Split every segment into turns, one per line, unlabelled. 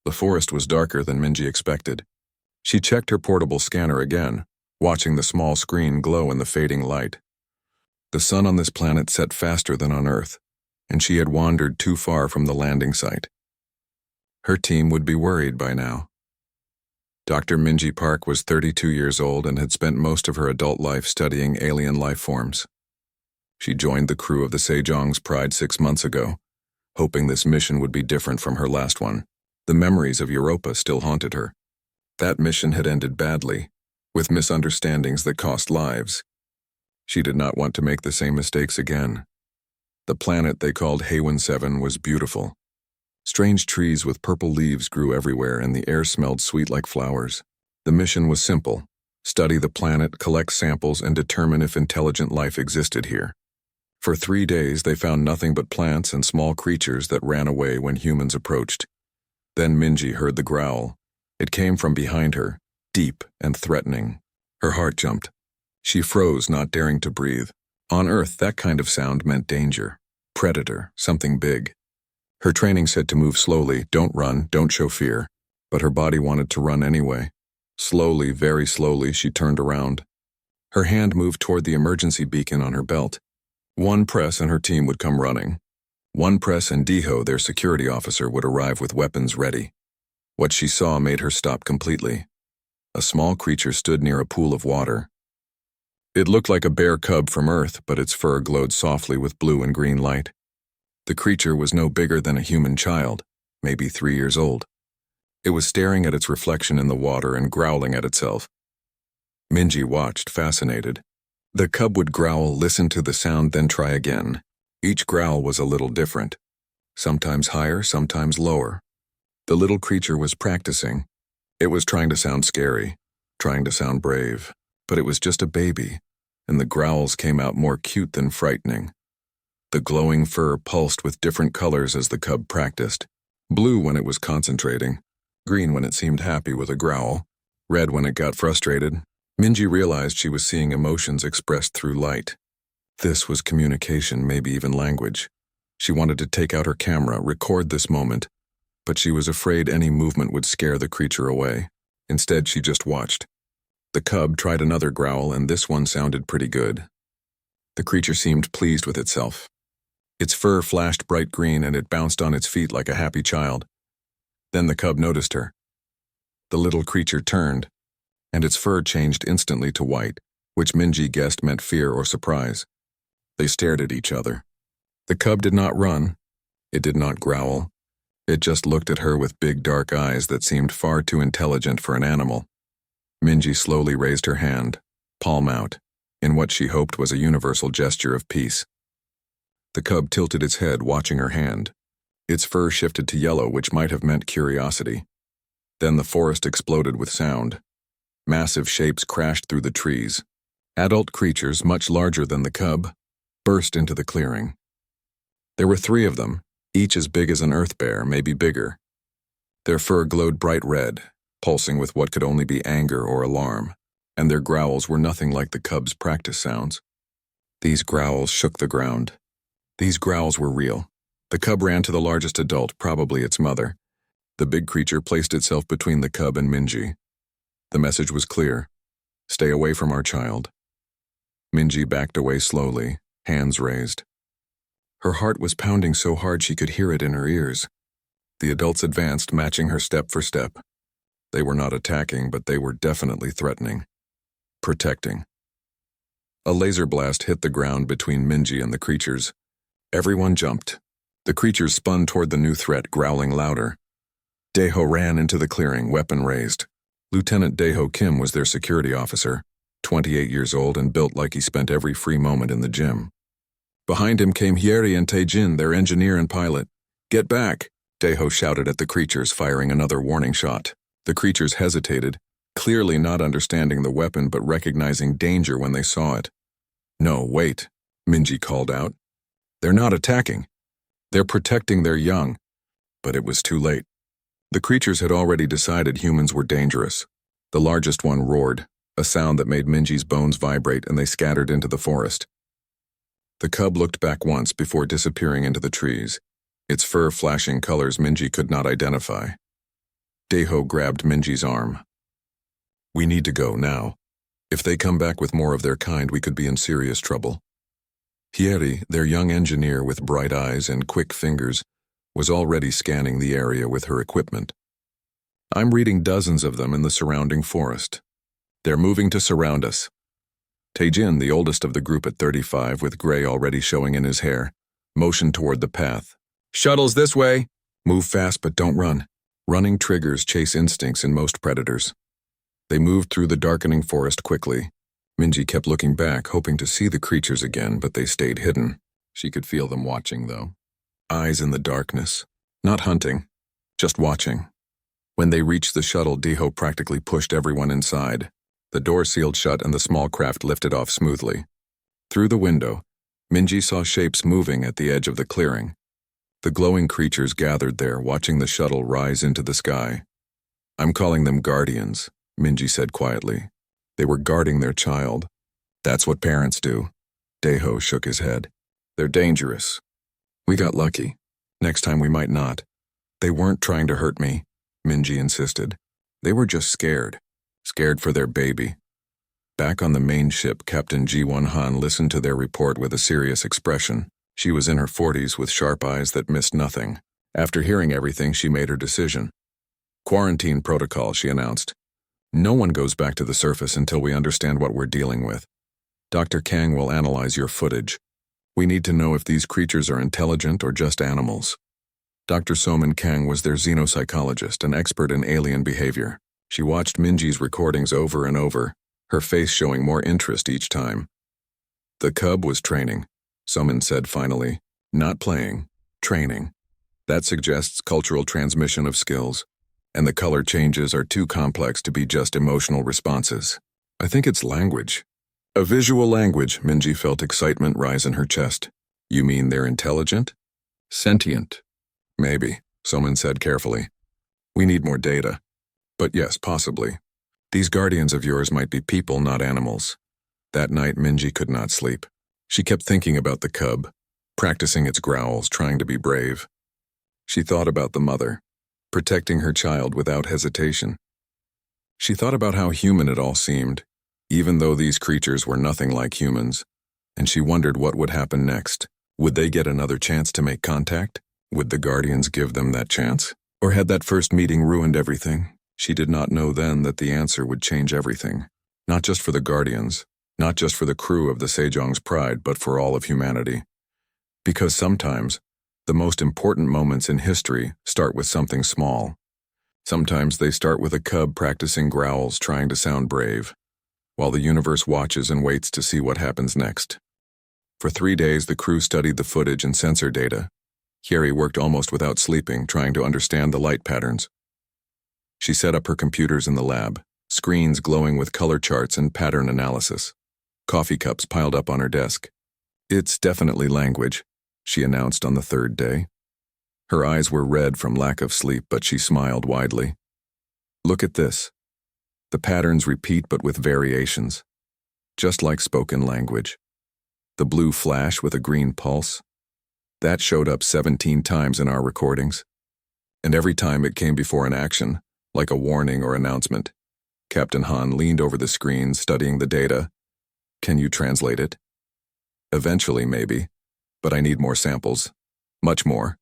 The forest was darker than Minji expected. She checked her portable scanner again, watching the small screen glow in the fading light. The sun on this planet set faster than on Earth, and she had wandered too far from the landing site. Her team would be worried by now. Dr. Minji Park was 32 years old and had spent most of her adult life studying alien life forms. She joined the crew of the Sejong's Pride 6 months ago, hoping this mission would be different from her last one. The memories of Europa still haunted her. That mission had ended badly, with misunderstandings that cost lives. She did not want to make the same mistakes again. The planet they called Haywen 7 was beautiful. Strange trees with purple leaves grew everywhere and the air smelled sweet like flowers. The mission was simple: study the planet, collect samples, and determine if intelligent life existed here. For 3 days they found nothing but plants and small creatures that ran away when humans approached. Then Minji heard the growl. It came from behind her, deep and threatening. Her heart jumped. She froze, not daring to breathe. On Earth, that kind of sound meant danger. Predator, something big. Her training said to move slowly, don't run, don't show fear. But her body wanted to run anyway. Slowly, very slowly, she turned around. Her hand moved toward the emergency beacon on her belt. One press and her team would come running. One press and Diho, their security officer, would arrive with weapons ready. What she saw made her stop completely. A small creature stood near a pool of water. It looked like a bear cub from Earth, but its fur glowed softly with blue and green light. The creature was no bigger than a human child, maybe 3 years old. It was staring at its reflection in the water and growling at itself. Minji watched, fascinated. The cub would growl, listen to the sound, then try again. Each growl was a little different. Sometimes higher, sometimes lower. The little creature was practicing. It was trying to sound scary, trying to sound brave, but it was just a baby, and the growls came out more cute than frightening. The glowing fur pulsed with different colors as the cub practiced. Blue when it was concentrating, green when it seemed happy with a growl, red when it got frustrated. Minji realized she was seeing emotions expressed through light. This was communication, maybe even language. She wanted to take out her camera, record this moment, but she was afraid any movement would scare the creature away. Instead, she just watched. The cub tried another growl, and this one sounded pretty good. The creature seemed pleased with itself. Its fur flashed bright green and it bounced on its feet like a happy child. Then the cub noticed her. The little creature turned, and its fur changed instantly to white, which Minji guessed meant fear or surprise. They stared at each other. The cub did not run. It did not growl. It just looked at her with big dark eyes that seemed far too intelligent for an animal. Minji slowly raised her hand, palm out, in what she hoped was a universal gesture of peace. The cub tilted its head, watching her hand. Its fur shifted to yellow, which might have meant curiosity. Then the forest exploded with sound. Massive shapes crashed through the trees. Adult creatures, much larger than the cub, burst into the clearing. There were 3 of them, each as big as an earth bear, maybe bigger. Their fur glowed bright red, pulsing with what could only be anger or alarm, and their growls were nothing like the cub's practice sounds. These growls shook the ground. These growls were real. The cub ran to the largest adult, probably its mother. The big creature placed itself between the cub and Minji. The message was clear: stay away from our child. Minji backed away slowly, hands raised. Her heart was pounding so hard she could hear it in her ears. The adults advanced, matching her step for step. They were not attacking, but they were definitely threatening. Protecting. A laser blast hit the ground between Minji and the creatures. Everyone jumped. The creatures spun toward the new threat, growling louder. Daeho ran into the clearing, weapon raised. Lieutenant Daeho Kim was their security officer, 28 years old and built like he spent every free moment in the gym. Behind him came Hyeri and Taejin, their engineer and pilot. Get back! Daeho shouted at the creatures, firing another warning shot. The creatures hesitated, clearly not understanding the weapon but recognizing danger when they saw it. No, wait, Minji called out. They're not attacking. They're protecting their young. But it was too late. The creatures had already decided humans were dangerous. The largest one roared, a sound that made Minji's bones vibrate, and they scattered into the forest. The cub looked back once before disappearing into the trees, its fur flashing colors Minji could not identify. Daeho grabbed Minji's arm. We need to go now. If they come back with more of their kind, we could be in serious trouble. Hieri, their young engineer with bright eyes and quick fingers, was already scanning the area with her equipment. I'm reading dozens of them in the surrounding forest. They're moving to surround us. Taejin, the oldest of the group at 35 with gray already showing in his hair, motioned toward the path. Shuttles this way! Move fast but don't run. Running triggers chase instincts in most predators. They moved through the darkening forest quickly. Minji kept looking back, hoping to see the creatures again, but they stayed hidden. She could feel them watching, though. Eyes in the darkness. Not hunting, just watching. When they reached the shuttle, Daeho practically pushed everyone inside. The door sealed shut and the small craft lifted off smoothly. Through the window, Minji saw shapes moving at the edge of the clearing. The glowing creatures gathered there, watching the shuttle rise into the sky. I'm calling them guardians, Minji said quietly. They were guarding their child. That's what parents do. Daeho shook his head. They're dangerous. We got lucky. Next time we might not. They weren't trying to hurt me, Minji insisted. They were just scared. Scared for their baby. Back on the main ship, Captain Ji-won Han listened to their report with a serious expression. She was in her 40s with sharp eyes that missed nothing. After hearing everything, she made her decision. Quarantine protocol, she announced. No one goes back to the surface until we understand what we're dealing with. Dr. Kang will analyze your footage. We need to know if these creatures are intelligent or just animals. Dr. Soman Kang was their xenopsychologist, an expert in alien behavior. She watched Minji's recordings over and over, her face showing more interest each time. The cub was training, Soman said finally. Not playing, training. That suggests cultural transmission of skills. And the color changes are too complex to be just emotional responses. I think it's language. A visual language, Minji felt excitement rise in her chest. You mean they're intelligent? Sentient. Maybe, Soman said carefully. We need more data. But yes, possibly. These guardians of yours might be people, not animals. That night, Minji could not sleep. She kept thinking about the cub, practicing its growls, trying to be brave. She thought about the mother, protecting her child without hesitation. She thought about how human it all seemed, even though these creatures were nothing like humans, and she wondered what would happen next. Would they get another chance to make contact? Would the Guardians give them that chance? Or had that first meeting ruined everything? She did not know then that the answer would change everything. Not just for the Guardians, not just for the crew of the Sejong's Pride, but for all of humanity. Because sometimes, the most important moments in history start with something small. Sometimes they start with a cub practicing growls, trying to sound brave, while the universe watches and waits to see what happens next. For 3 days, the crew studied the footage and sensor data. Hieri worked almost without sleeping, trying to understand the light patterns. She set up her computers in the lab, screens glowing with color charts and pattern analysis. Coffee cups piled up on her desk. It's definitely language, she announced on the 3rd day. Her eyes were red from lack of sleep, but she smiled widely. Look at this. The patterns repeat but with variations, just like spoken language. The blue flash with a green pulse. That showed up 17 times in our recordings. And every time it came before an action, like a warning or announcement. Captain Han leaned over the screen, studying the data. Can you translate it? Eventually, maybe. But I need more samples. Much more.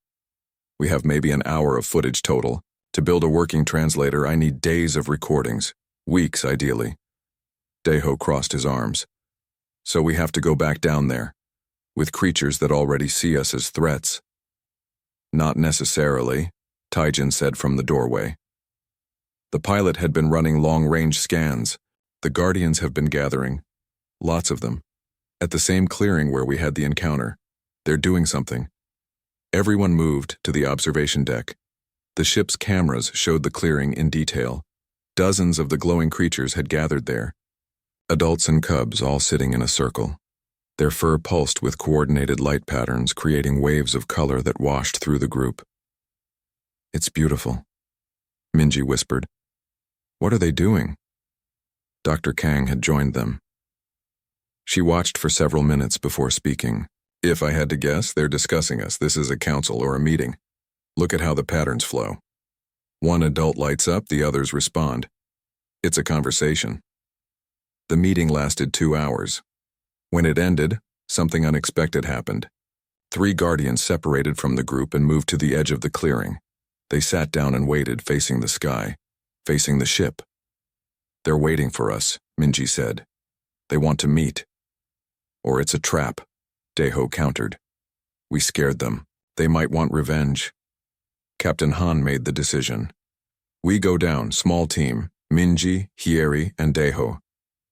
We have maybe an hour of footage total. To build a working translator, I need days of recordings. Weeks, ideally. Daeho crossed his arms. So we have to go back down there, with creatures that already see us as threats. Not necessarily, Taejin said from the doorway. The pilot had been running long-range scans. The Guardians have been gathering. Lots of them. At the same clearing where we had the encounter. They're doing something. Everyone moved to the observation deck. The ship's cameras showed the clearing in detail. Dozens of the glowing creatures had gathered there. Adults and cubs all sitting in a circle. Their fur pulsed with coordinated light patterns, creating waves of color that washed through the group. It's beautiful, Minji whispered. What are they doing? Dr. Kang had joined them. She watched for several minutes before speaking. If I had to guess, they're discussing us. This is a council or a meeting. Look at how the patterns flow. One adult lights up, the others respond. It's a conversation. The meeting lasted 2 hours. When it ended, something unexpected happened. 3 guardians separated from the group and moved to the edge of the clearing. They sat down and waited, facing the sky, facing the ship. They're waiting for us, Minji said. They want to meet. Or it's a trap, Daeho countered. We scared them. They might want revenge. Captain Han made the decision. We go down, small team, Minji, Hyeri, and Daeho.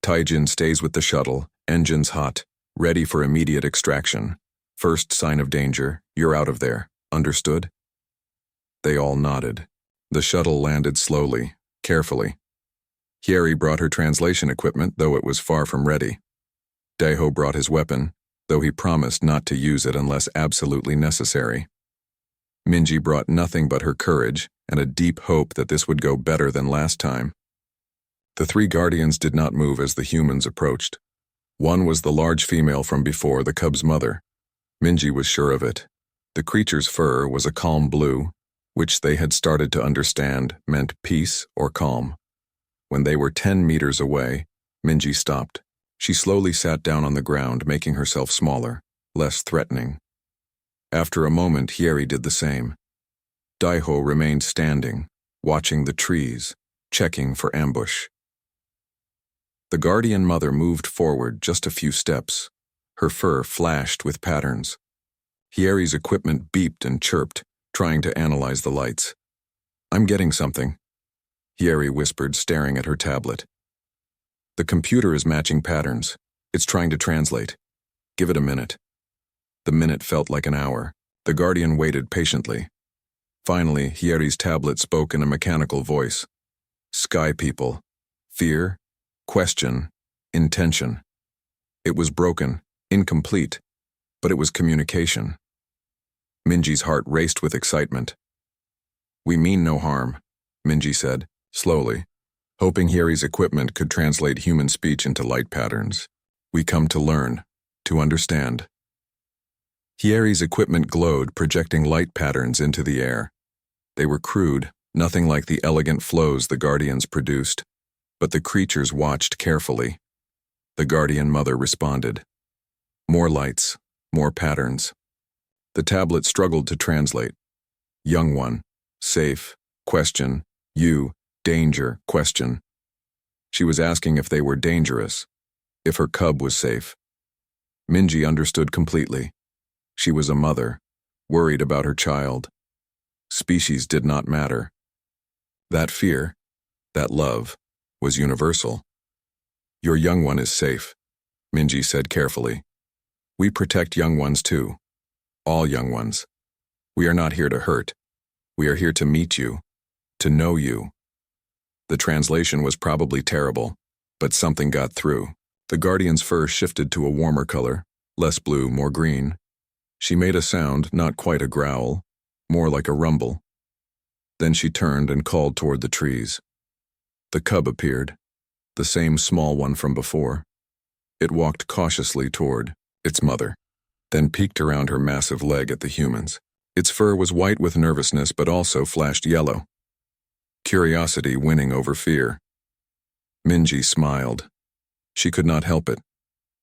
Taijin stays with the shuttle, engines hot, ready for immediate extraction. First sign of danger, you're out of there. Understood? They all nodded. The shuttle landed slowly, carefully. Hyeri brought her translation equipment, though it was far from ready. Daeho brought his weapon, though he promised not to use it unless absolutely necessary. Minji brought nothing but her courage and a deep hope that this would go better than last time. The 3 guardians did not move as the humans approached. One was the large female from before, the cub's mother. Minji was sure of it. The creature's fur was a calm blue, which they had started to understand meant peace or calm. When they were 10 meters away, Minji stopped. She slowly sat down on the ground, making herself smaller, less threatening. After a moment, Hyeri did the same. Daeho remained standing, watching the trees, checking for ambush. The guardian mother moved forward just a few steps. Her fur flashed with patterns. Hyeri's equipment beeped and chirped, trying to analyze the lights. I'm getting something, Hyeri whispered, staring at her tablet. The computer is matching patterns. It's trying to translate. Give it a minute. The minute felt like an hour. The guardian waited patiently. Finally, Hyeri's tablet spoke in a mechanical voice. Sky people. Fear. Question. Intention. It was broken, incomplete, but it was communication. Minji's heart raced with excitement. We mean no harm, Minji said, slowly, hoping Hyeri's equipment could translate human speech into light patterns. We come to learn, to understand. Hyeri's equipment glowed, projecting light patterns into the air. They were crude, nothing like the elegant flows the guardians produced, but the creatures watched carefully. The guardian mother responded. More lights, more patterns. The tablet struggled to translate. Young one, safe, question, you, danger, question. She was asking if they were dangerous, if her cub was safe. Minji understood completely. She was a mother, worried about her child. Species did not matter. That fear, that love, was universal. Your young one is safe, Minji said carefully. We protect young ones too. All young ones. We are not here to hurt. We are here to meet you, to know you. The translation was probably terrible, but something got through. The guardian's fur shifted to a warmer color, less blue, more green. She made a sound, not quite a growl, more like a rumble. Then she turned and called toward the trees. The cub appeared, the same small one from before. It walked cautiously toward its mother, then peeked around her massive leg at the humans. Its fur was white with nervousness but also flashed yellow. Curiosity winning over fear. Minji smiled. She could not help it.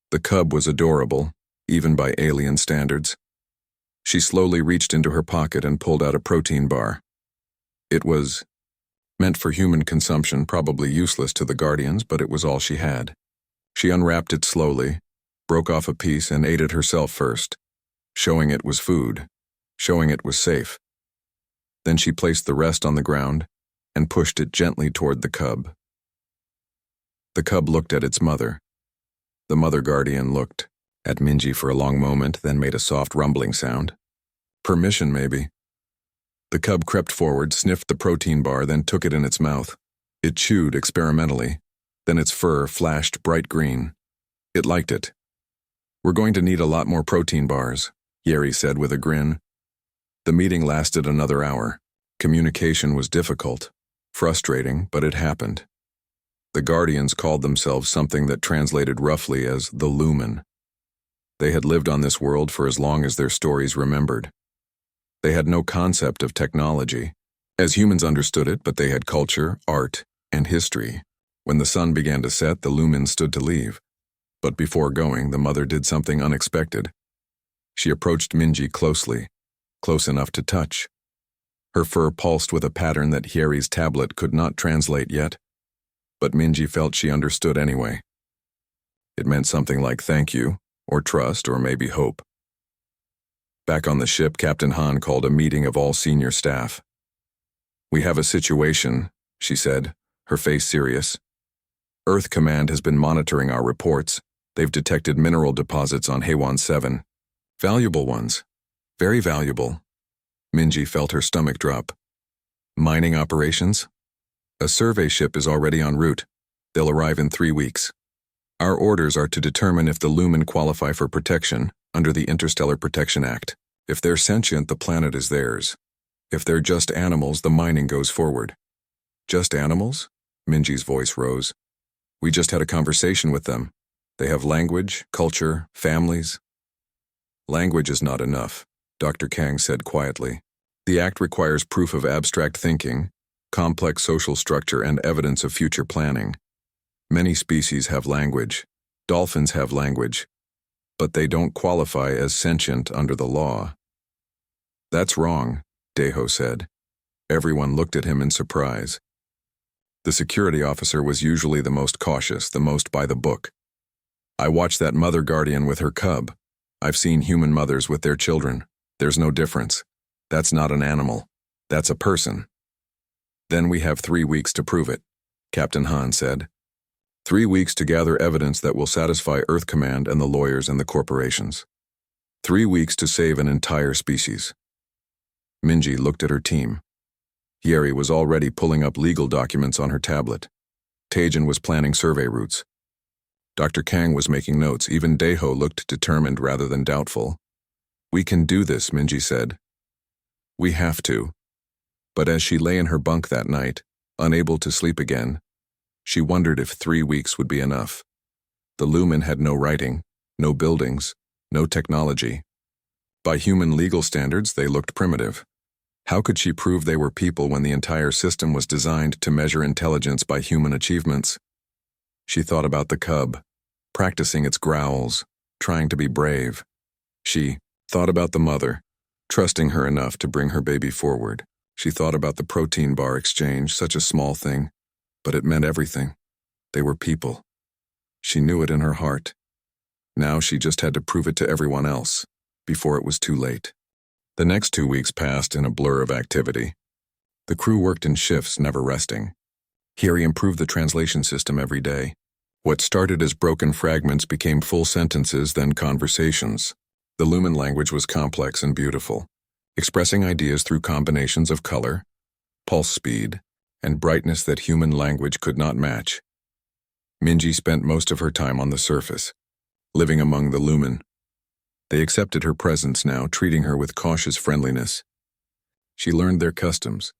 The cub was adorable, even by alien standards. She slowly reached into her pocket and pulled out a protein bar. It was meant for human consumption, probably useless to the guardians, but it was all she had. She unwrapped it slowly, broke off a piece and ate it herself first, showing it was food, showing it was safe. Then she placed the rest on the ground and pushed it gently toward the cub. The cub looked at its mother. The mother guardian looked at Minji for a long moment, then made a soft rumbling sound. Permission, maybe. The cub crept forward, sniffed the protein bar, then took it in its mouth. It chewed experimentally. Then its fur flashed bright green. It liked it. We're going to need a lot more protein bars, Hyeri said with a grin. The meeting lasted another hour. Communication was difficult, frustrating, but it happened. The Guardians called themselves something that translated roughly as the Lumen. They had lived on this world for as long as their stories remembered. They had no concept of technology, as humans understood it, but they had culture, art, and history. When the sun began to set, the lumens stood to leave. But before going, the mother did something unexpected. She approached Minji closely, close enough to touch. Her fur pulsed with a pattern that Hyeri's tablet could not translate yet, but Minji felt she understood anyway. It meant something like thank you, or trust, or maybe hope. Back on the ship, Captain Han called a meeting of all senior staff. "We have a situation," she said, her face serious. "Earth Command has been monitoring our reports. They've detected mineral deposits on Heiwan 7. Valuable ones. Very valuable." Minji felt her stomach drop. "Mining operations? A survey ship is already en route. They'll arrive in 3 weeks. Our orders are to determine if the lumen qualify for protection under the Interstellar Protection Act. If they're sentient, the planet is theirs. If they're just animals, the mining goes forward." "Just animals?" Minji's voice rose. "We just had a conversation with them. They have language, culture, families." "Language is not enough," Dr. Kang said quietly. "The act requires proof of abstract thinking, complex social structure, and evidence of future planning. Many species have language. Dolphins have language. But they don't qualify as sentient under the law." "That's wrong," Deho said. Everyone looked at him in surprise. The security officer was usually the most cautious, the most by the book. "I watched that mother guardian with her cub. I've seen human mothers with their children. There's no difference. That's not an animal. That's a person." "Then we have 3 weeks to prove it," Captain Han said. 3 weeks to gather evidence that will satisfy Earth Command and the lawyers and the corporations. 3 weeks to save an entire species. Minji looked at her team. Hyeri was already pulling up legal documents on her tablet. Taejin was planning survey routes. Dr. Kang was making notes. Even Deho looked determined rather than doubtful. "We can do this," Minji said. "We have to." But as she lay in her bunk that night, unable to sleep again, she wondered if 3 weeks would be enough. The lumen had no writing, no buildings, no technology. By human legal standards, they looked primitive. How could she prove they were people when the entire system was designed to measure intelligence by human achievements? She thought about the cub, practicing its growls, trying to be brave. She thought about the mother, trusting her enough to bring her baby forward. She thought about the protein bar exchange, such a small thing, but it meant everything. They were people. She knew it in her heart. Now she just had to prove it to everyone else, before it was too late. The next 2 weeks passed in a blur of activity. The crew worked in shifts, never resting. Hyeri improved the translation system every day. What started as broken fragments became full sentences, then conversations. The lumen language was complex and beautiful, expressing ideas through combinations of color, pulse speed, and brightness that human language could not match. Minji spent most of her time on the surface, living among the lumen. They accepted her presence now, treating her with cautious friendliness. She learned their customs.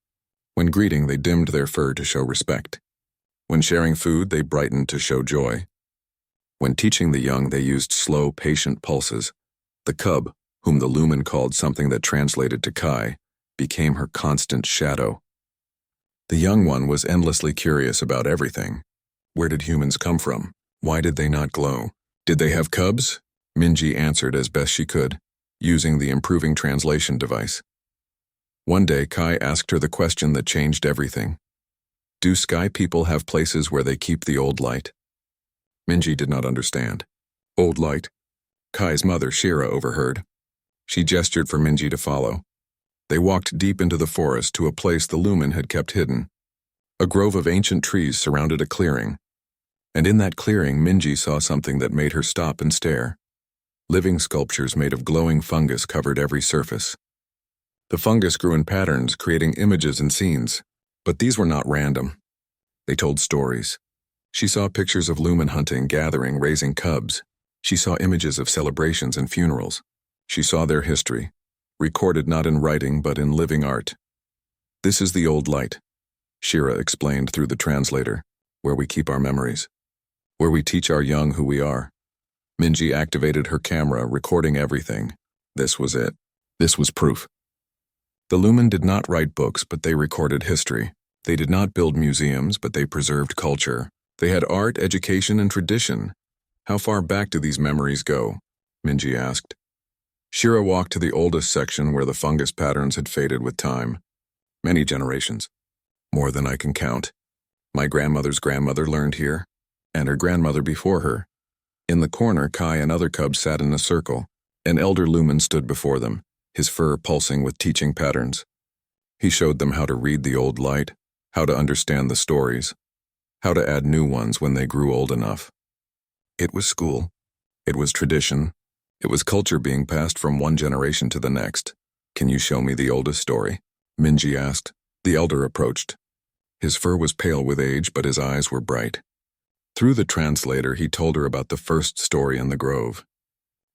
When greeting, they dimmed their fur to show respect. When sharing food, they brightened to show joy. When teaching the young, they used slow, patient pulses. The cub, whom the lumen called something that translated to Kai, became her constant shadow. The young one was endlessly curious about everything. Where did humans come from? Why did they not glow? Did they have cubs? Minji answered as best she could, using the improving translation device. One day, Kai asked her the question that changed everything. Do sky people have places where they keep the old light? Minji did not understand. Old light? Kai's mother, Shira, overheard. She gestured for Minji to follow. They walked deep into the forest to a place the lumen had kept hidden. A grove of ancient trees surrounded a clearing. And in that clearing, Minji saw something that made her stop and stare. Living sculptures made of glowing fungus covered every surface. The fungus grew in patterns, creating images and scenes. But these were not random. They told stories. She saw pictures of lumen hunting, gathering, raising cubs. She saw images of celebrations and funerals. She saw their history, recorded not in writing but in living art. This is the old light, Shira explained through the translator, where we keep our memories, where we teach our young who we are. Minji activated her camera, recording everything. This was it. This was proof. The Lumen did not write books, but they recorded history. They did not build museums, but they preserved culture. They had art, education, and tradition. How far back do these memories go? Minji asked. Shira walked to the oldest section where the fungus patterns had faded with time. Many generations. More than I can count. My grandmother's grandmother learned here, and her grandmother before her. In the corner, Kai and other cubs sat in a circle. An elder Lumen stood before them, his fur pulsing with teaching patterns. He showed them how to read the old light, how to understand the stories, how to add new ones when they grew old enough. It was school. It was tradition. It was culture being passed from one generation to the next. Can you show me the oldest story? Minji asked. The elder approached. His fur was pale with age, but his eyes were bright. Through the translator, he told her about the first story in the grove.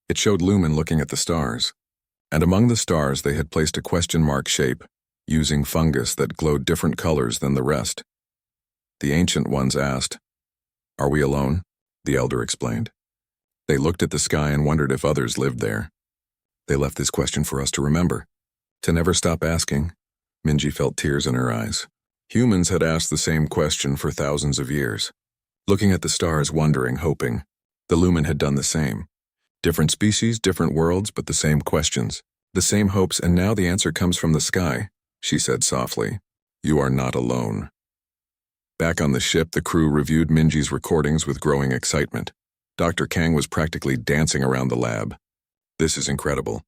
It showed Lumen looking at the stars, and among the stars they had placed a question mark shape, using fungus that glowed different colors than the rest. The ancient ones asked, "Are we alone?" The elder explained. They looked at the sky and wondered if others lived there. They left this question for us to remember, to never stop asking. Minji felt tears in her eyes. Humans had asked the same question for thousands of years. Looking at the stars, wondering, hoping. The Lumen had done the same. Different species, different worlds, but the same questions. The same hopes, and now the answer comes from the sky, she said softly. You are not alone. Back on the ship, the crew reviewed Minji's recordings with growing excitement. Dr. Kang was practically dancing around the lab. This is incredible.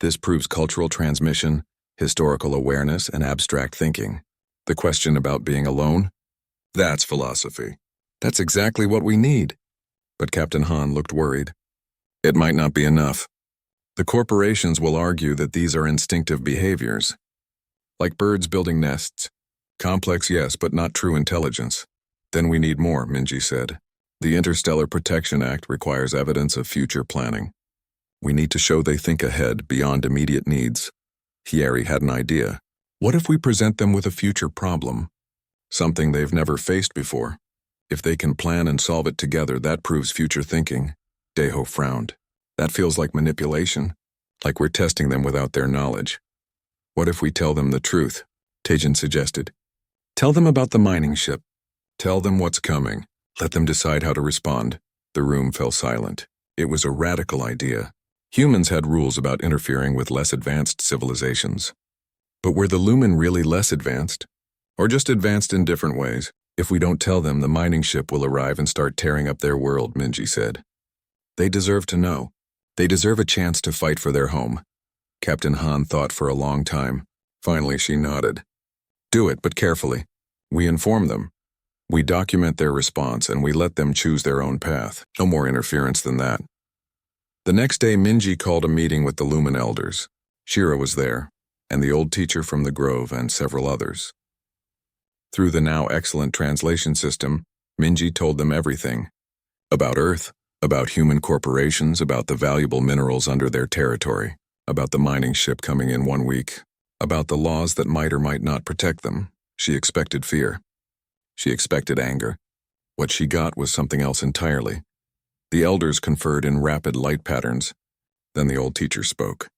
This proves cultural transmission, historical awareness, and abstract thinking. The question about being alone? That's philosophy. That's exactly what we need. But Captain Han looked worried. It might not be enough. The corporations will argue that these are instinctive behaviors. Like birds building nests. Complex, yes, but not true intelligence. Then we need more, Minji said. The Interstellar Protection Act requires evidence of future planning. We need to show they think ahead, beyond immediate needs. Hieri had an idea. What if we present them with a future problem? Something they've never faced before. If they can plan and solve it together, that proves future thinking. Deho frowned. That feels like manipulation, like we're testing them without their knowledge. What if we tell them the truth? Teijin suggested. Tell them about the mining ship. Tell them what's coming. Let them decide how to respond. The room fell silent. It was a radical idea. Humans had rules about interfering with less advanced civilizations. But were the Lumen really less advanced? Or just advanced in different ways? If we don't tell them, the mining ship will arrive and start tearing up their world, Minji said. They deserve to know. They deserve a chance to fight for their home. Captain Han thought for a long time. Finally, she nodded. Do it, but carefully. We inform them. We document their response, and we let them choose their own path. No more interference than that. The next day, Minji called a meeting with the Lumen elders. Shira was there, and the old teacher from the grove, and several others. Through the now excellent translation system, Minji told them everything. About Earth, about human corporations, about the valuable minerals under their territory, about the mining ship coming in 1 week, about the laws that might or might not protect them. She expected fear. She expected anger. What she got was something else entirely. The elders conferred in rapid light patterns. Then the old teacher spoke.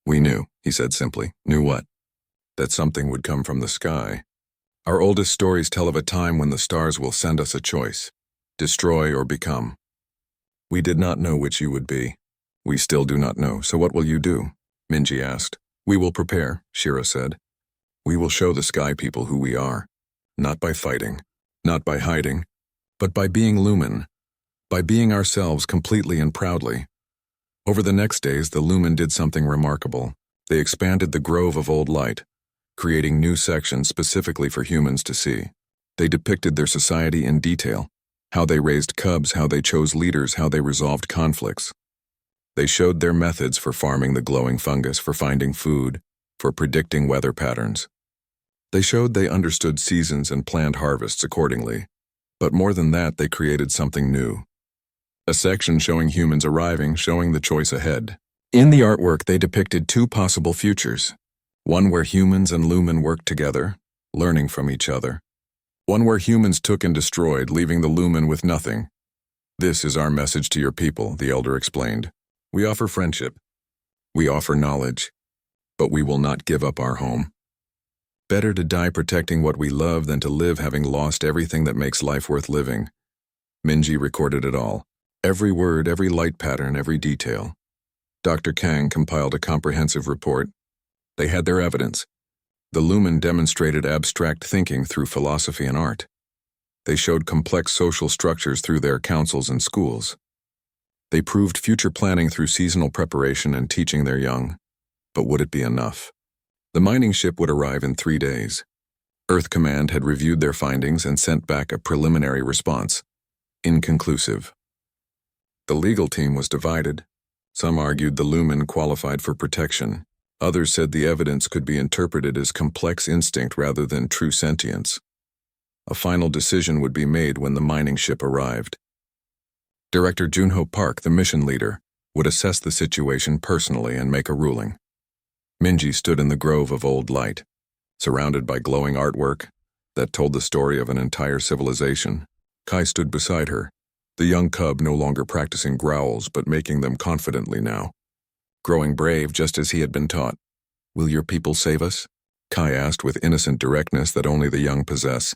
We knew, he said simply. Knew what? That something would come from the sky. Our oldest stories tell of a time when the stars will send us a choice. Destroy or become. We did not know which you would be. We still do not know, so what will you do? Minji asked. We will prepare, Shira said. We will show the sky people who we are. Not by fighting, not by hiding, but by being Lumen. By being ourselves completely and proudly. Over the next days, the Lumen did something remarkable. They expanded the grove of old light, creating new sections specifically for humans to see. They depicted their society in detail. How they raised cubs, how they chose leaders, how they resolved conflicts. They showed their methods for farming the glowing fungus, for finding food, for predicting weather patterns. They showed they understood seasons and planned harvests accordingly. But more than that, they created something new. A section showing humans arriving, showing the choice ahead. In the artwork, they depicted 2 possible futures. One where humans and Lumen worked together, learning from each other. One where humans took and destroyed, leaving the Lumen with nothing. This is our message to your people, the elder explained. We offer friendship. We offer knowledge. but we will not give up our home. Better to die protecting what we love than to live having lost everything that makes life worth living. Minji recorded it all. Every word, every light pattern, every detail. Dr. Kang compiled a comprehensive report. They had their evidence. The Lumen demonstrated abstract thinking through philosophy and art. They showed complex social structures through their councils and schools. They proved future planning through seasonal preparation and teaching their young. But would it be enough? The mining ship would arrive in 3 days. Earth Command had reviewed their findings and sent back a preliminary response. Inconclusive. The legal team was divided. Some argued the Lumen qualified for protection. Others said the evidence could be interpreted as complex instinct rather than true sentience. A final decision would be made when the mining ship arrived. Director Junho Park, the mission leader, would assess the situation personally and make a ruling. Minji stood in the grove of old light, surrounded by glowing artwork that told the story of an entire civilization. Kai stood beside her, the young cub no longer practicing growls but making them confidently now. Growing brave just as he had been taught. "Will your people save us?" Kai asked with innocent directness that only the young possess.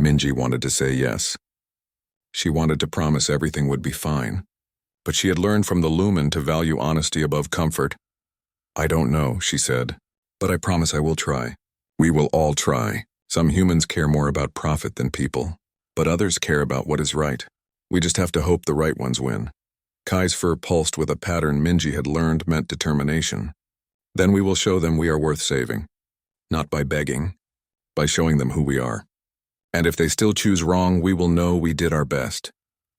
Minji wanted to say yes. She wanted to promise everything would be fine, but she had learned from the Lumen to value honesty above comfort. "I don't know," she said, "but I promise I will try." We will all try. Some humans care more about profit than people, but others care about what is right. We just have to hope the right ones win. Kai's fur pulsed with a pattern Minji had learned meant determination. Then we will show them we are worth saving. Not by begging, by showing them who we are. And if they still choose wrong, we will know we did our best.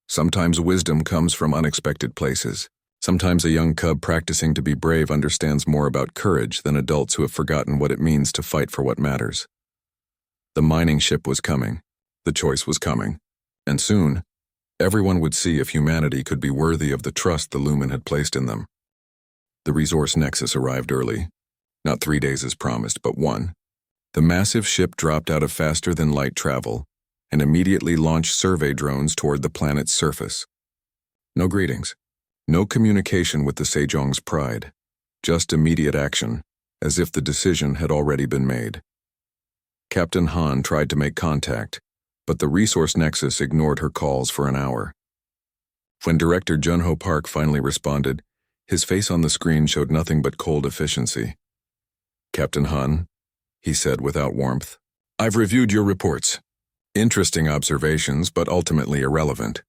Sometimes wisdom comes from unexpected places. Sometimes a young cub practicing to be brave understands more about courage than adults who have forgotten what it means to fight for what matters. The mining ship was coming. The choice was coming. And soon, everyone would see if humanity could be worthy of the trust the Lumen had placed in them. The resource nexus arrived early. Not 3 days as promised, but 1. The massive ship dropped out of faster-than-light travel and immediately launched survey drones toward the planet's surface. No greetings. No communication with the Sejong's pride. Just immediate action, as if the decision had already been made. Captain Han tried to make contact, but the resource nexus ignored her calls for an hour. When Director Junho Park finally responded, his face on the screen showed nothing but cold efficiency. "Captain Han," he said without warmth, "I've reviewed your reports. Interesting observations, but ultimately irrelevant.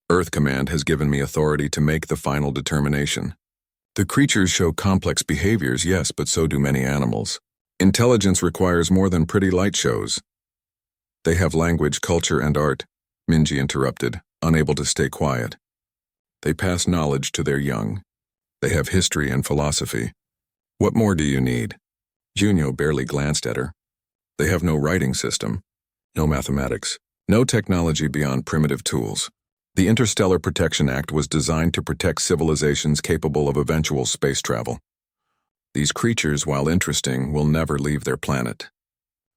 Earth Command has given me authority to make the final determination. The creatures show complex behaviors, yes, but so do many animals. Intelligence requires more than pretty light shows." "They have language, culture, and art," Minji interrupted, unable to stay quiet. "They pass knowledge to their young. They have history and philosophy. What more do you need?" Junyo barely glanced at her. "They have no writing system, no mathematics, no technology beyond primitive tools. The Interstellar Protection Act was designed to protect civilizations capable of eventual space travel. These creatures, while interesting, will never leave their planet.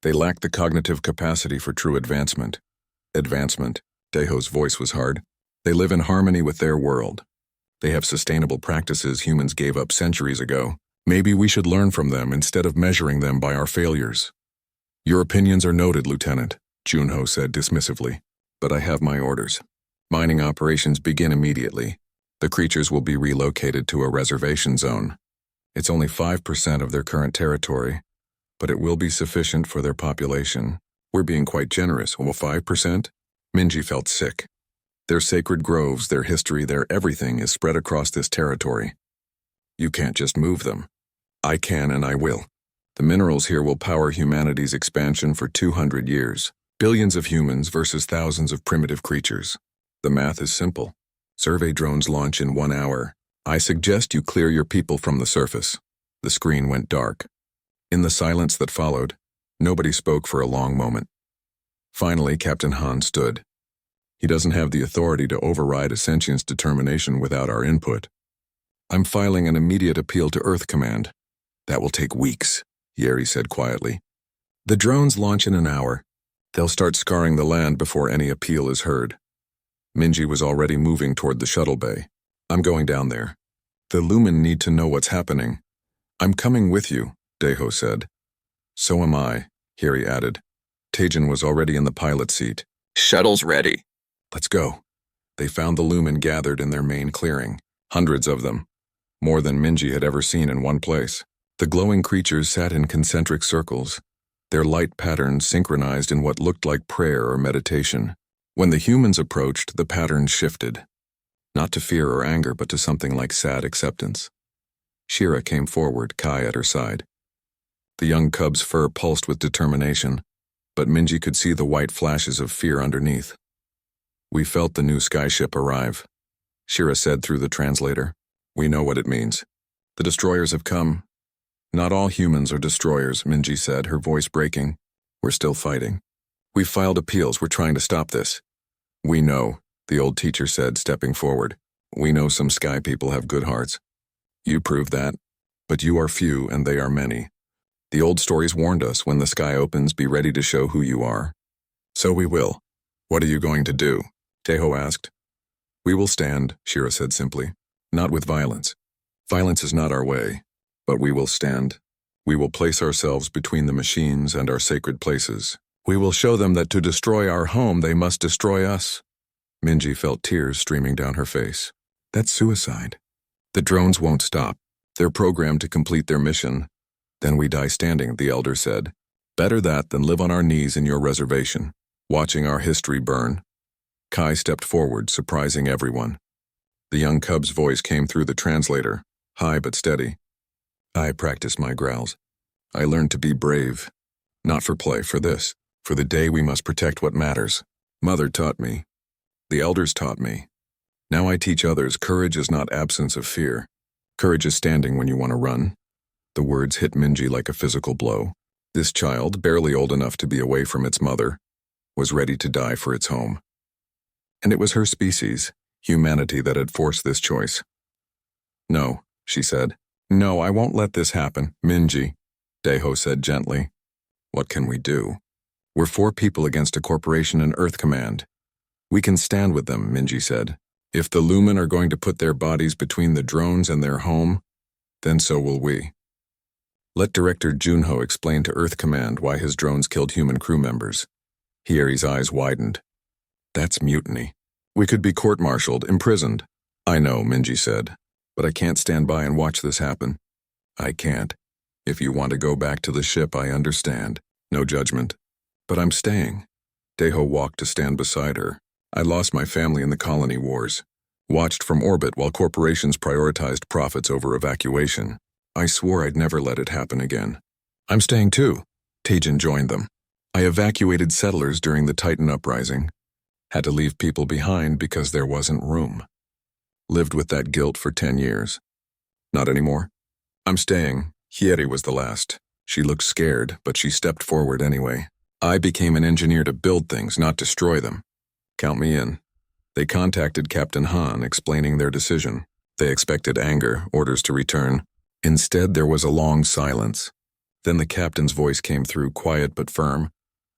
They lack the cognitive capacity for true advancement. Advancement, Daeho's voice was hard. They live in harmony with their world. They have sustainable practices humans gave up centuries ago. Maybe we should learn from them instead of measuring them by our failures." "Your opinions are noted, Lieutenant," Junho said dismissively, "but I have my orders. Mining operations begin immediately. The creatures will be relocated to a reservation zone. It's only 5% of their current territory, but it will be sufficient for their population. We're being quite generous. Well, 5%? Minji felt sick. Their sacred groves, their history, their everything is spread across this territory. You can't just move them. I can and I will. The minerals here will power humanity's expansion for 200 years. Billions of humans versus thousands of primitive creatures. The math is simple. Survey drones launch in 1 hour. I suggest you clear your people from the surface." The screen went dark. In the silence that followed, nobody spoke for a long moment. Finally, Captain Han stood. "He doesn't have the authority to override a sentient's determination without our input. I'm filing an immediate appeal to Earth Command." "That will take weeks," Yeri said quietly. "The drones launch in an hour. They'll start scarring the land before any appeal is heard." Minji was already moving toward the shuttle bay. "I'm going down there. The Lumen need to know what's happening. I'm coming with you, Deho said. So am I, Hiri added. Tejan was already in the pilot seat.
Shuttle's ready.
Let's go. They found the lumen gathered in their main clearing, hundreds of them, more than Minji had ever seen in one place. The glowing creatures sat in concentric circles, their light patterns synchronized in what looked like prayer or meditation. When the humans approached, the patterns shifted, not to fear or anger, but to something like sad acceptance. Shira came forward, Kai at her side. The young cub's fur pulsed with determination, but Minji could see the white flashes of fear underneath. We felt the new skyship arrive, Shira said through the translator. We know what it means. The destroyers have come. Not all humans are destroyers, Minji said, her voice breaking. We're still fighting. We've filed appeals. We're trying to stop this. We know, the old teacher said, stepping forward. We know some sky people have good hearts. You prove that. But you are few and they are many. The old stories warned us, when the sky opens, be ready to show who you are. So we will. What are you going to do? Teho asked. We will stand, Shira said simply. Not with violence. Violence is not our way. But we will stand. We will place ourselves between the machines and our sacred places. We will show them that to destroy our home, they must destroy us. Minji felt tears streaming down her face. That's suicide. The drones won't stop. They're programmed to complete their mission. Then we die standing, the elder said. Better that than live on our knees in your reservation, watching our history burn. Kai stepped forward, surprising everyone. The young cub's voice came through the translator, high but steady. I practiced my growls. I learned to be brave. Not for play, for this. For the day we must protect what matters. Mother taught me. The elders taught me. Now I teach others, courage is not absence of fear. Courage is standing when you want to run. The words hit Minji like a physical blow. This child, barely old enough to be away from its mother, was ready to die for its home. And it was her species, humanity, that had forced this choice. No, she said. No, I won't let this happen, Minji, Deho said gently. What can we do? We're 4 people against a corporation and Earth Command. We can stand with them, Minji said. If the Lumen are going to put their bodies between the drones and their home, then so will we. Let Director Junho explain to Earth Command why his drones killed human crew members. Hieri's eyes widened. That's mutiny. We could be court-martialed, imprisoned. I know, Minji said, but I can't stand by and watch this happen. I can't. If you want to go back to the ship, I understand. No judgment. But I'm staying. Deho walked to stand beside her. I lost my family in the colony wars. Watched from orbit while corporations prioritized profits over evacuation. I swore I'd never let it happen again. I'm staying too. Tejan joined them. I evacuated settlers during the Titan uprising. Had to leave people behind because there wasn't room. Lived with that guilt for 10 years. Not anymore. I'm staying. Hieri was the last. She looked scared, but she stepped forward anyway. I became an engineer to build things, not destroy them. Count me in. They contacted Captain Han, explaining their decision. They expected anger, orders to return. Instead, there was a long silence. Then the captain's voice came through, quiet but firm.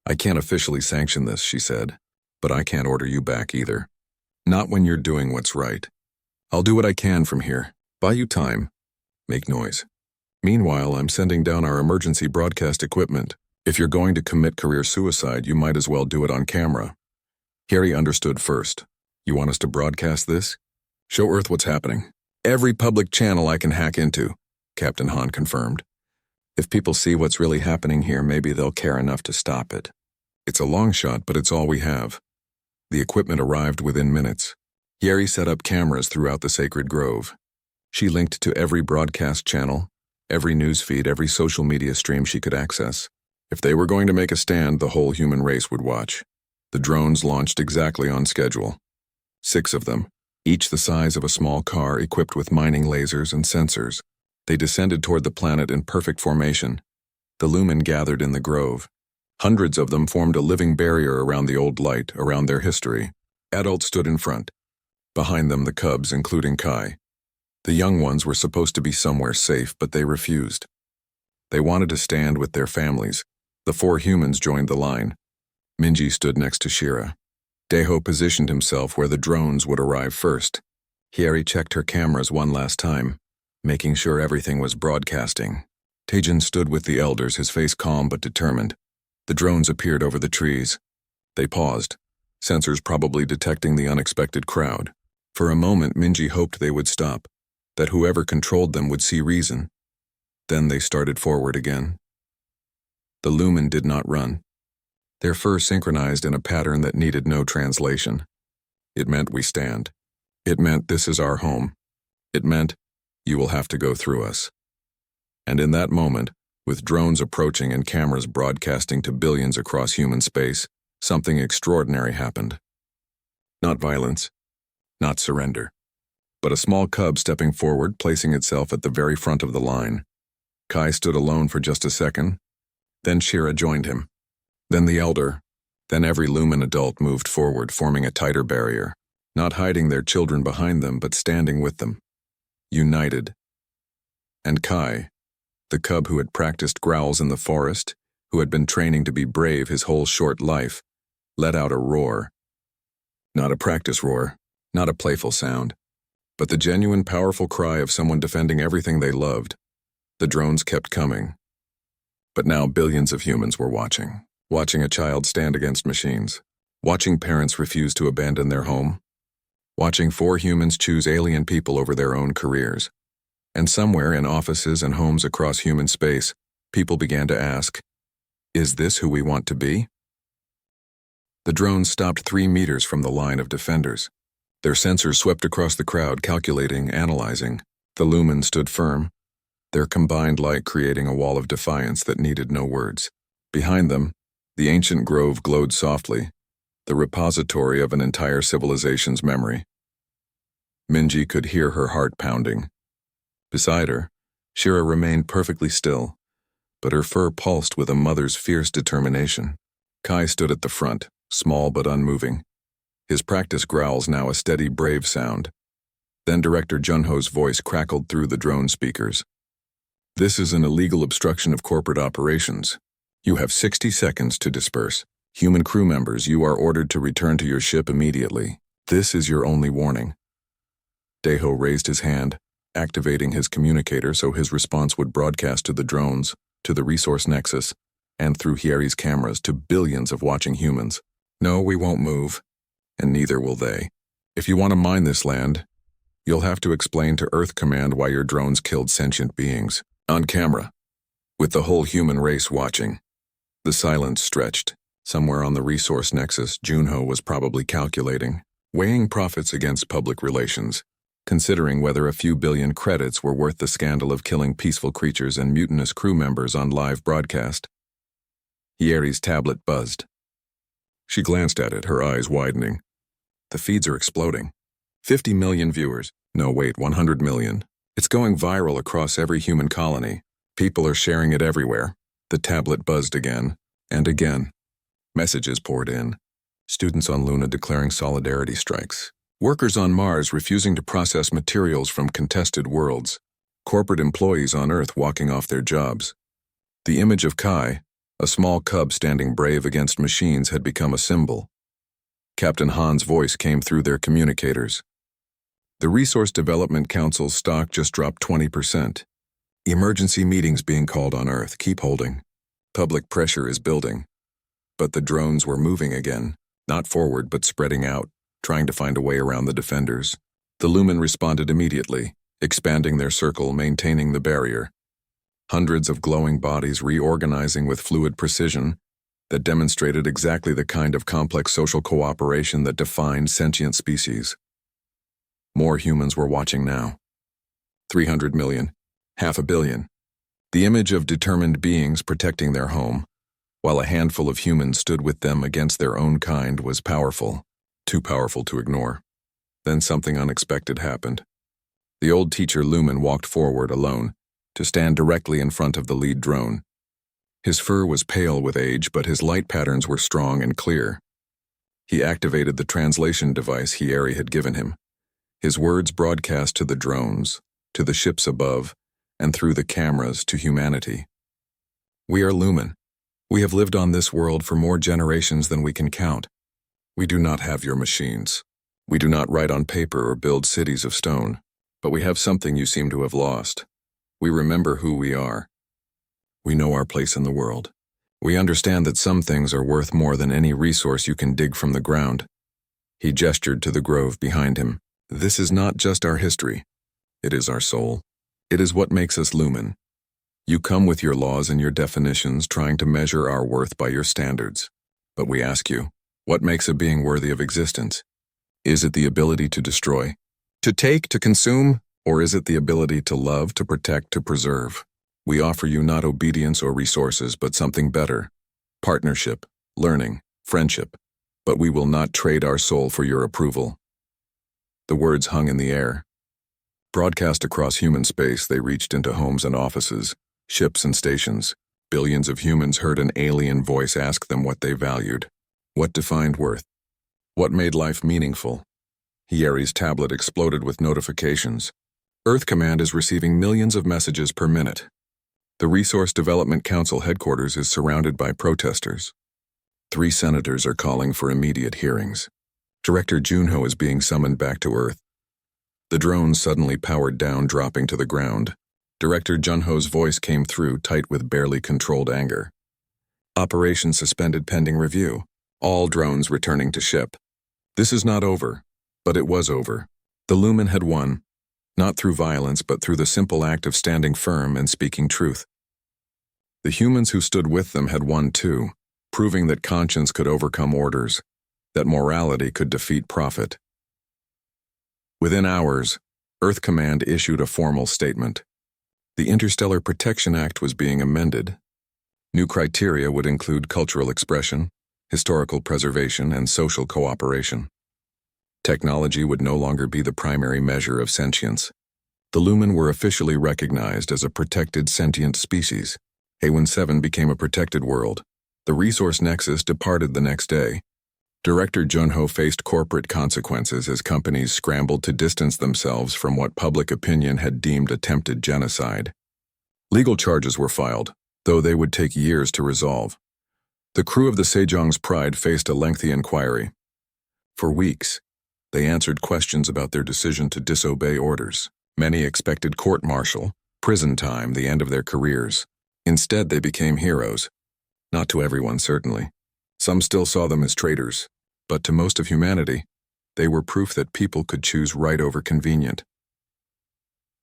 I can't officially sanction this, she said, but I can't order you back either. Not when you're doing what's right. I'll do what I can from here. Buy you time. Make noise. Meanwhile, I'm sending down our emergency broadcast equipment. If you're going to commit career suicide, you might as well do it on camera. Harry understood first. You want us to broadcast this? Show Earth what's happening. Every public channel I can hack into, Captain Han confirmed. If people see what's really happening here, maybe they'll care enough to stop it. It's a long shot, but it's all we have. The equipment arrived within minutes. Yeri set up cameras throughout the sacred grove. She linked to every broadcast channel, every news feed, every social media stream she could access. If they were going to make a stand, the whole human race would watch. The drones launched exactly on schedule. 6 of them, each the size of a small car equipped with mining lasers and sensors. They descended toward the planet in perfect formation. The lumen gathered in the grove. Hundreds of them formed a living barrier around the old light, around their history. Adults stood in front. Behind them, the cubs, including Kai. The young ones were supposed to be somewhere safe, but they refused. They wanted to stand with their families. The 4 humans joined the line. Minji stood next to Shira. Deho positioned himself where the drones would arrive first. Hieri checked her cameras one last time, making sure everything was broadcasting. Tajin stood with the elders, his face calm but determined. The drones appeared over the trees. They paused, sensors probably detecting the unexpected crowd. For a moment, Minji hoped they would stop, that whoever controlled them would see reason. Then they started forward again. The Lumen did not run. Their fur synchronized in a pattern that needed no translation. It meant we stand. It meant this is our home. It meant you will have to go through us. And in that moment, with drones approaching and cameras broadcasting to billions across human space, something extraordinary happened. Not violence, not surrender, but a small cub stepping forward, placing itself at the very front of the line. Kai stood alone for just a second. Then Shira joined him. Then the elder. Then every Lumen adult moved forward, forming a tighter barrier, not hiding their children behind them, but standing with them. United. And Kai, the cub who had practiced growls in the forest, who had been training to be brave his whole short life, let out a roar. Not a practice roar, not a playful sound, but the genuine, powerful cry of someone defending everything they loved. The drones kept coming. But now billions of humans were watching a child stand against machines, watching parents refuse to abandon their home, watching 4 humans choose alien people over their own careers. And somewhere in offices and homes across human space, people began to ask, is this who we want to be? The drones stopped 3 meters from the line of defenders. Their sensors swept across the crowd, calculating, analyzing. The Lumen stood firm, their combined light creating a wall of defiance that needed no words. Behind them, the ancient grove glowed softly, the repository of an entire civilization's memory. Minji could hear her heart pounding. Beside her, Shira remained perfectly still, but her fur pulsed with a mother's fierce determination. Kai stood at the front, small but unmoving, his practice growls now a steady, brave sound. Then Director Junho's voice crackled through the drone speakers. This is an illegal obstruction of corporate operations. You have 60 seconds to disperse. Human crew members, you are ordered to return to your ship immediately. This is your only warning. Daeho raised his hand, activating his communicator so his response would broadcast to the drones, to the resource nexus, and through Hieri's cameras to billions of watching humans. No, we won't move, and neither will they. If you want to mine this land, you'll have to explain to Earth Command why your drones killed sentient beings. On camera, with the whole human race watching. The silence stretched. Somewhere on the resource nexus, Junho was probably calculating, weighing profits against public relations, considering whether a few billion credits were worth the scandal of killing peaceful creatures and mutinous crew members on live broadcast. Hieri's tablet buzzed. She glanced at it, her eyes widening. The feeds are exploding. 50 million viewers. No, wait, 100 million. It's going viral across every human colony. People are sharing it everywhere. The tablet buzzed again, and again. Messages poured in. Students on Luna declaring solidarity strikes. Workers on Mars refusing to process materials from contested worlds. Corporate employees on Earth walking off their jobs. The image of Kai, a small cub standing brave against machines, had become a symbol. Captain Han's voice came through their communicators. The Resource Development Council's stock just dropped 20%. Emergency meetings being called on Earth. Keep holding. Public pressure is building. But the drones were moving again, not forward but spreading out, trying to find a way around the defenders. The Lumen responded immediately, expanding their circle, maintaining the barrier. Hundreds of glowing bodies reorganizing with fluid precision that demonstrated exactly the kind of complex social cooperation that defined sentient species. More humans were watching now. 300 million, 500 million. The image of determined beings protecting their home, while a handful of humans stood with them against their own kind, was powerful, too powerful to ignore. Then something unexpected happened. The old teacher Lumen walked forward alone, to stand directly in front of the lead drone. His fur was pale with age, but his light patterns were strong and clear. He activated the translation device Hieri had given him. His words broadcast to the drones, to the ships above, and through the cameras to humanity. We are Lumen. We have lived on this world for more generations than we can count. We do not have your machines. We do not write on paper or build cities of stone. But we have something you seem to have lost. We remember who we are. We know our place in the world. We understand that some things are worth more than any resource you can dig from the ground. He gestured to the grove behind him. This is not just our history. It is our soul. It is what makes us lumen. You come with your laws and your definitions, trying to measure our worth by your standards. But we ask you, what makes a being worthy of existence? Is it the ability to destroy, to take, to consume, or is it the ability to love, to protect, to preserve? We offer you not obedience or resources, but something better. Partnership, learning, friendship. But we will not trade our soul for your approval. The words hung in the air. Broadcast across human space, they reached into homes and offices, ships and stations. Billions of humans heard an alien voice ask them what they valued. What defined worth? What made life meaningful? Hieri's tablet exploded with notifications. Earth Command is receiving millions of messages per minute. The Resource Development Council headquarters is surrounded by protesters. 3 senators are calling for immediate hearings. Director Junho is being summoned back to Earth. The drone suddenly powered down, dropping to the ground. Director Junho's voice came through, tight with barely controlled anger. Operation suspended pending review. All drones returning to ship. This is not over, but it was over. The Lumen had won, not through violence, but through the simple act of standing firm and speaking truth. The humans who stood with them had won too, proving that conscience could overcome orders, that morality could defeat profit. Within hours, Earth Command issued a formal statement. The Interstellar Protection Act was being amended. New criteria would include cultural expression, historical preservation, and social cooperation. Technology would no longer be the primary measure of sentience. The Lumen were officially recognized as a protected sentient species. HFY became a protected world. The resource nexus departed the next day. Director Junho faced corporate consequences as companies scrambled to distance themselves from what public opinion had deemed attempted genocide. Legal charges were filed, though they would take years to resolve. The crew of the Sejong's Pride faced a lengthy inquiry. For weeks, they answered questions about their decision to disobey orders. Many expected court-martial, prison time, the end of their careers. Instead, they became heroes. Not to everyone, certainly. Some still saw them as traitors, but to most of humanity, they were proof that people could choose right over convenient.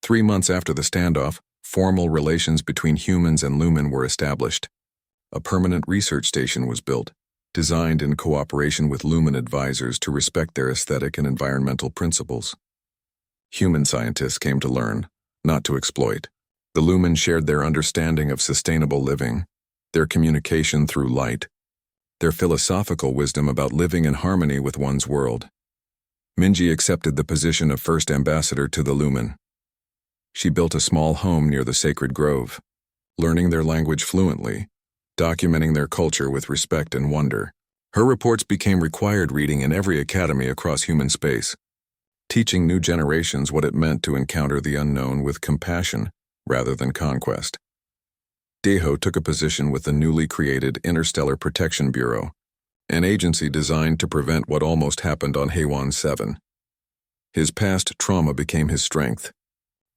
3 months after the standoff, formal relations between humans and Lumen were established. A permanent research station was built, designed in cooperation with Lumen advisors to respect their aesthetic and environmental principles. Human scientists came to learn, not to exploit. The Lumen shared their understanding of sustainable living, their communication through light, their philosophical wisdom about living in harmony with one's world. Minji accepted the position of first ambassador to the Lumen. She built a small home near the sacred grove, learning their language fluently, documenting their culture with respect and wonder. Her reports became required reading in every academy across human space, teaching new generations what it meant to encounter the unknown with compassion rather than conquest. Daeho took a position with the newly created Interstellar Protection Bureau, an agency designed to prevent what almost happened on HFY. His past trauma became his strength,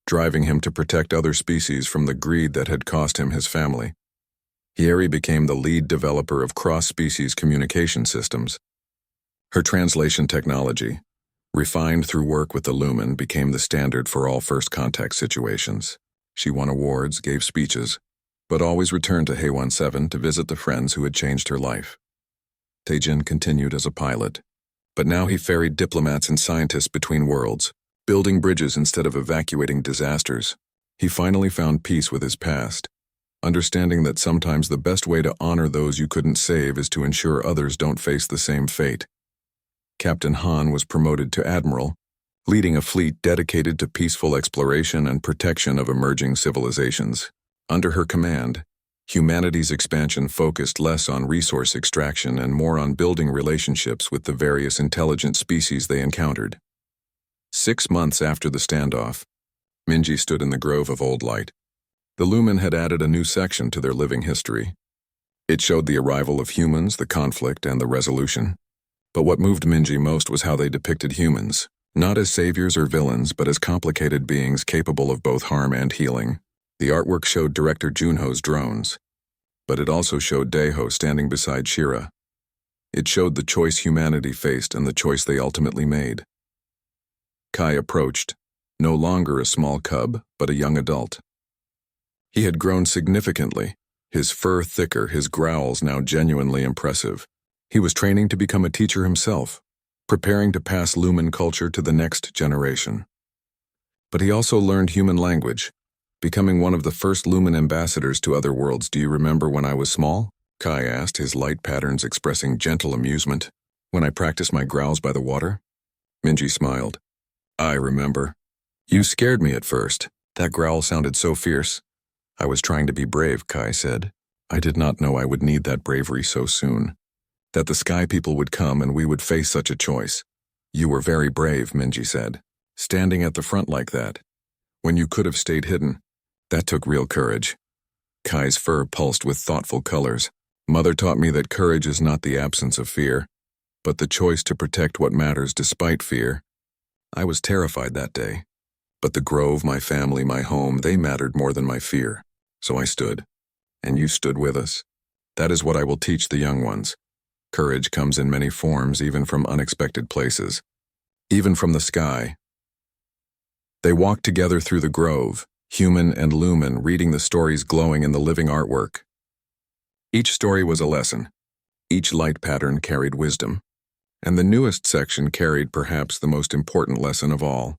driving him to protect other species from the greed that had cost him his family. Hieri became the lead developer of cross-species communication systems. Her translation technology, refined through work with the Lumen, became the standard for all first contact situations. She won awards, gave speeches, but always returned to HFY to visit the friends who had changed her life. Taejin continued as a pilot, but now he ferried diplomats and scientists between worlds, building bridges instead of evacuating disasters. He finally found peace with his past, understanding that sometimes the best way to honor those you couldn't save is to ensure others don't face the same fate. Captain Han was promoted to admiral, leading a fleet dedicated to peaceful exploration and protection of emerging civilizations. Under her command, humanity's expansion focused less on resource extraction and more on building relationships with the various intelligent species they encountered. 6 months after the standoff, Minji stood in the grove of Old Light. The Lumen had added a new section to their living history. It showed the arrival of humans, the conflict, and the resolution. But what moved Minji most was how they depicted humans, not as saviors or villains, but as complicated beings capable of both harm and healing. The artwork showed director Junho's drones, but it also showed Daeho standing beside Shira. It showed the choice humanity faced and the choice they ultimately made. Kai approached, no longer a small cub, but a young adult. He had grown significantly, his fur thicker, his growls now genuinely impressive. He was training to become a teacher himself, preparing to pass Lumen culture to the next generation. But he also learned human language, becoming one of the first Lumen ambassadors to other worlds. Do you remember when I was small? Kai asked, his light patterns expressing gentle amusement. When I practiced my growls by the water? Minji smiled. I remember. You scared me at first. That growl sounded so fierce. I was trying to be brave, Kai said. I did not know I would need that bravery so soon. That the sky people would come and we would face such a choice. You were very brave, Minji said. Standing at the front like that, when you could have stayed hidden. That took real courage. Kai's fur pulsed with thoughtful colors. Mother taught me that courage is not the absence of fear, but the choice to protect what matters despite fear. I was terrified that day, but the grove, my family, my home, they mattered more than my fear. So I stood, and you stood with us. That is what I will teach the young ones. Courage comes in many forms, even from unexpected places, even from the sky. They walked together through the grove, human and lumen, reading the stories glowing in the living artwork. Each story was a lesson. Each light pattern carried wisdom. And the newest section carried perhaps the most important lesson of all.